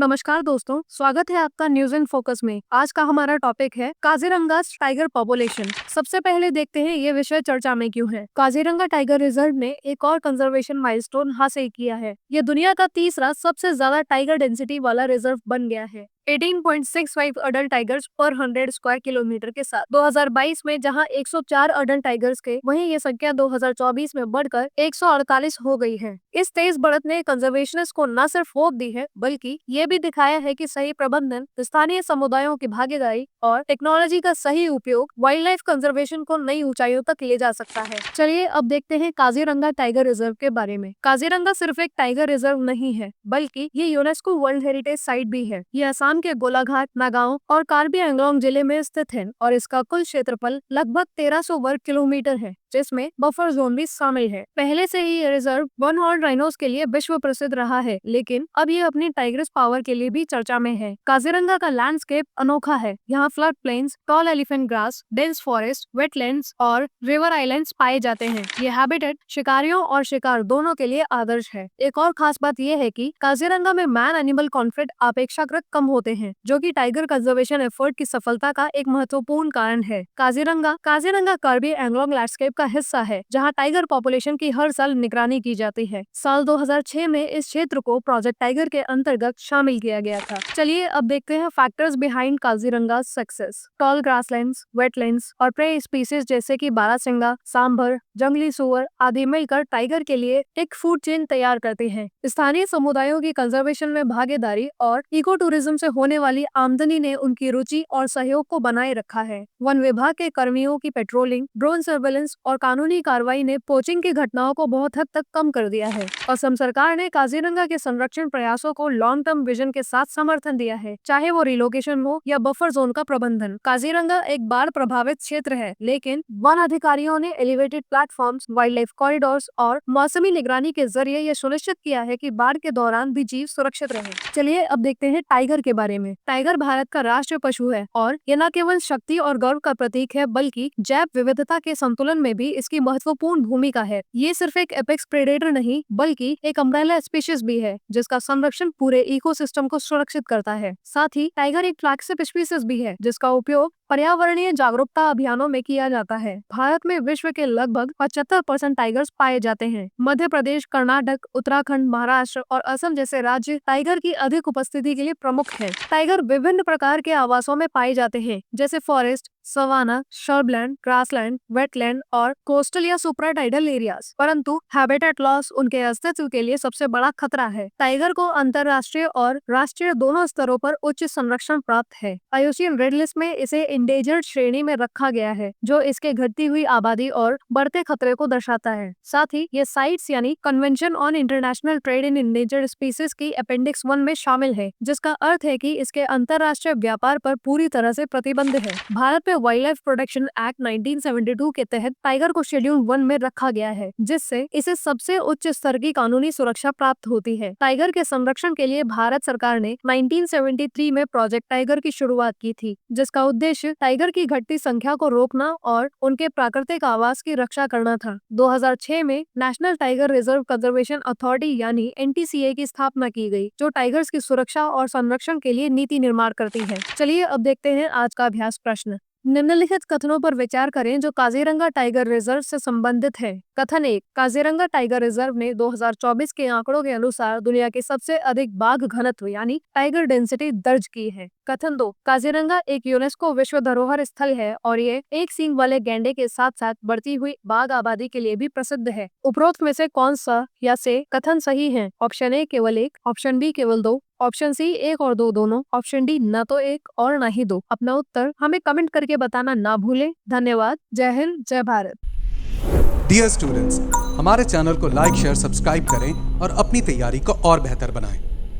नमस्कार दोस्तों, स्वागत है आपका न्यूज इन फोकस में। आज का हमारा टॉपिक है काजीरंगा टाइगर पॉपुलेशन। सबसे पहले देखते हैं ये विषय चर्चा में क्यों है। काजीरंगा टाइगर रिजर्व ने एक और कंजर्वेशन माइलस्टोन हासिल किया है। ये दुनिया का तीसरा सबसे ज्यादा टाइगर डेंसिटी वाला रिजर्व बन गया है, 18.65 अडल्ट टाइगर्स पर 100 स्क्वायर किलोमीटर के साथ। 2022 में जहां 104 अडल्ट टाइगर्स के, वहीं ये संख्या 2024 में बढ़कर 148 हो गई है। इस तेज बढ़त ने कंजर्वेशनिस्ट को न सिर्फ होप दी है, बल्कि ये भी दिखाया है कि सही प्रबंधन, स्थानीय समुदायों की भागीदारी और टेक्नोलॉजी का सही उपयोग वाइल्ड लाइफ कंजर्वेशन को नई ऊंचाइयों तक ले जा सकता है। चलिए अब देखते हैं काजीरंगा टाइगर रिजर्व के बारे में। काजीरंगा सिर्फ एक टाइगर रिजर्व नहीं है, बल्कि ये यूनेस्को वर्ल्ड हेरिटेज साइट भी है। ये असम के गोलाघाट, नागांव और कार्बी एंगलोंग जिले में स्थित है और इसका कुल क्षेत्रफल लगभग 1300 वर्ग किलोमीटर है, जिसमें बफर जोन भी शामिल है। पहले से ही ये रिजर्व वन हॉर्न राइनोस के लिए विश्व प्रसिद्ध रहा है, लेकिन अब ये अपनी टाइगर्स पावर के लिए भी चर्चा में है। काजीरंगा का लैंडस्केप अनोखा है। यहाँ flood plains, tall elephant grass, dense forest, wetlands और रिवर आइलैंड्स पाए जाते हैं। ये हैबिटेट शिकारियों और शिकार दोनों के लिए आदर्श है। एक और खास बात यह है कि काजीरंगा में मैन एनिमल कॉन्फ्लिक्ट अपेक्षाकृत कम होते हैं, जो कि टाइगर कंजर्वेशन एफर्ट की सफलता का एक महत्वपूर्ण कारण है। काजीरंगा कार्बी एंगलोंग लैंडस्केप का हिस्सा है, जहां टाइगर पॉपुलेशन की हर साल निगरानी की जाती है। साल 2006 में इस क्षेत्र को प्रोजेक्ट टाइगर के अंतर्गत शामिल किया गया था। चलिए अब देखते हैं factors behind Kaziranga success. Tall grasslands, wetlands और प्रे स्पीसीज जैसे कि बारहसिंगा, सांभर, जंगली सुअर आदि मिलकर टाइगर के लिए एक फूड चेन तैयार करते हैं। स्थानीय समुदायों की कंजर्वेशन में भागीदारी और इको टूरिज्म से होने वाली आमदनी ने उनकी रुचि और सहयोग को बनाए रखा है। वन विभाग के कर्मियों की पेट्रोलिंग, ड्रोन सर्वेलेंस और कानूनी कार्रवाई ने पोचिंग की घटनाओं को बहुत हद तक कम कर दिया है। असम सरकार ने काजीरंगा के संरक्षण प्रयासों को लॉन्ग टर्म विजन के साथ समर्थन दिया है, चाहे वो रिलोकेशन हो या बफर जोन का प्रबंधन। काजीरंगा एक बाढ़ प्रभावित क्षेत्र है, लेकिन वन अधिकारियों ने elevated platforms, wild life corridors और मौसमी निगरानी के जरिए ये सुनिश्चित किया है कि बाढ़ के दौरान भी जीव सुरक्षित रहे। चलिए अब देखते हैं टाइगर के बारे में। टाइगर भारत का राष्ट्रीय पशु है और ये न केवल शक्ति और गौरव का प्रतीक है, बल्कि जैव विविधता के संतुलन में भी इसकी महत्वपूर्ण भूमिका है। ये सिर्फ एक एपेक्स प्रेडेटर नहीं, बल्कि एक अम्ब्रेला स्पीशीज भी है, जिसका संरक्षण पूरे इकोसिस्टम को सुरक्षित करता है। साथ ही टाइगर एक फ्लैगशिप स्पीशीज भी है, जिसका उपयोग पर्यावरणीय जागरूकता अभियानों में किया जाता है। भारत में विश्व के लगभग 75% टाइगर्स पाए जाते हैं। मध्य प्रदेश, कर्नाटक, उत्तराखंड, महाराष्ट्र और असम जैसे राज्य टाइगर की अधिक उपस्थिति के लिए प्रमुख हैं। टाइगर विभिन्न प्रकार के आवासों में पाए जाते हैं, जैसे फॉरेस्ट, सवाना, शर्बलैंड, ग्रासलैंड, वेटलैंड और कोस्टल या सुप्राटाइडल एरियाज। परंतु हैबिटेट लॉस उनके अस्तित्व के लिए सबसे बड़ा खतरा है। टाइगर को अंतर्राष्ट्रीय और राष्ट्रीय दोनों स्तरों पर उच्च संरक्षण प्राप्त है। IUCN रेड लिस्ट में इसे इंडेंजर्ड श्रेणी में रखा गया है, जो इसके घटती हुई आबादी और बढ़ते खतरे को दर्शाता है। साथ ही ये साइट्स यानी convention on international trade in endangered species की अपेंडिक्स 1 में शामिल है, जिसका अर्थ है कि इसके अंतर्राष्ट्रीय व्यापार पर पूरी तरह से प्रतिबंध है। भारत में वाइल्ड लाइफ प्रोटेक्शन एक्ट 1972 के तहत टाइगर को शेड्यूल 1 में रखा गया है, जिससे इसे सबसे उच्च स्तर की कानूनी सुरक्षा प्राप्त होती है। टाइगर के संरक्षण के लिए भारत सरकार ने 1973 में प्रोजेक्ट टाइगर की शुरुआत की थी, जिसका उद्देश्य टाइगर की घटती संख्या को रोकना और उनके प्राकृतिक आवास की रक्षा करना था। 2006 में national tiger reserve conservation authority यानी NTCA की स्थापना की गई, जो टाइगर्स की सुरक्षा और संरक्षण के लिए नीति निर्माण करती है। चलिए अब देखते हैं आज का अभ्यास प्रश्न। निम्नलिखित कथनों पर विचार करें जो काजीरंगा टाइगर रिजर्व से संबंधित है। कथन 1, काजीरंगा टाइगर रिजर्व ने 2024 के आंकड़ों के अनुसार दुनिया के सबसे अधिक बाघ घनत्व यानी टाइगर डेंसिटी दर्ज की है। कथन 2, काजीरंगा एक यूनेस्को विश्व धरोहर स्थल है और ये एक सींग वाले गैंडे के साथ साथ बढ़ती हुई बाघ आबादी के लिए भी प्रसिद्ध है। उपरोक्त में से कौन सा या से कथन सही है? ऑप्शन ए केवल 1, ऑप्शन बी केवल 2, ऑप्शन सी 1 और 2 दोनों, ऑप्शन डी न तो 1 और न ही 2। अपना उत्तर हमें कमेंट करके बताना ना भूलें। धन्यवाद। जय हिंद, जय भारत। डियर स्टूडेंट्स, हमारे चैनल को लाइक, शेयर, सब्सक्राइब करें और अपनी तैयारी को और बेहतर बनाएं।